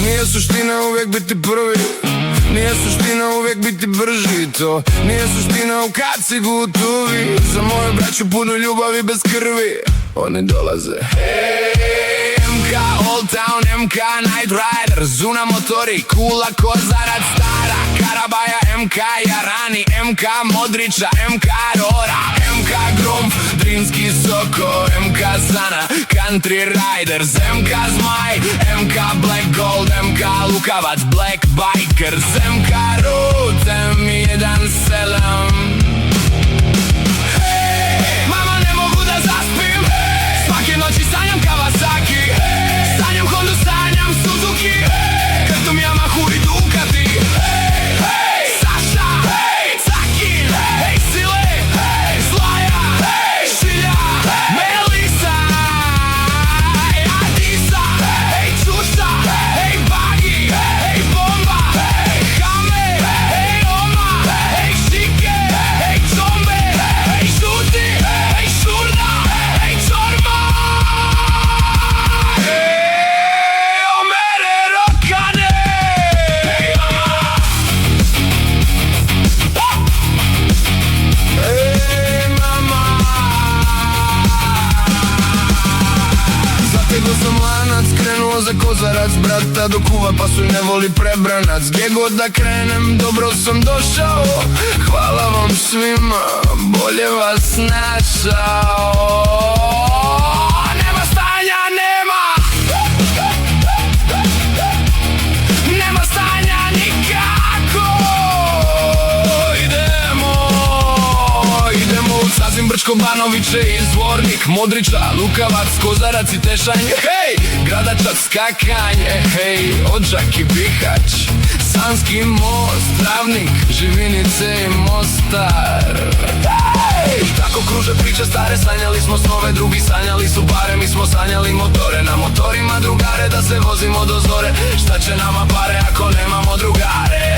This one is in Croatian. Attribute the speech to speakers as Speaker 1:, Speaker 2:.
Speaker 1: Nije suština uvijek biti prvi, nije suština uvijek biti brži. To nije suština u kacigu u tuvi. Za moju braću punu ljubavi bez krvi oni dolaze. MK Old Town, MK Night Rider, Zuna motori, Kula Kozarac, Stara Karabaja, MK Jarani, MK Modrića, MK Rora, MK Grumf, Drinski Soko, MK Sana, Country Riders, MK Zmaj, MK Black Gold, MK Lukavac, Black Bikers, MK Root, M1 Selam. Mama, ne mogu da zaspim, svake noći sanjam Kawasaki, sanjam Hondu, sanjam Suzuki, Krtom, Yamahu i Ducati. Saša, Cakin, Sile, Zlaja, Šilja, Melisa, Adisa, Čuša, Bagi, Bomba, Hame, Oma, Šike, Čombe, Šuti, Šurna, Čorma. Omere Rokane. Mama, zategao sam lanac, krenuo za Kozarac, brata do kuva pa su ne voli prebranac. Gdje god da krenem dobro sam došao, hvala vam svima, bolje vas našao. Nema stanja, nema stanja nikako. Idemo u Sazin, Brčko, Banoviće i Zvornik, Modrića, Lukavac, Kozarac i Tešanj. Hej, Gradačac, skakanje, hej, Odžak i Bihać, Sanski most, Travnik, Živinice i Mostar. Hej, tako kruže priče stare, sanjali smo snove, drugi sanjali su pare, mi smo sanjali motore. Na motorima drugare, da se vozimo do zore. Šta će nama pare ako nemamo drugare?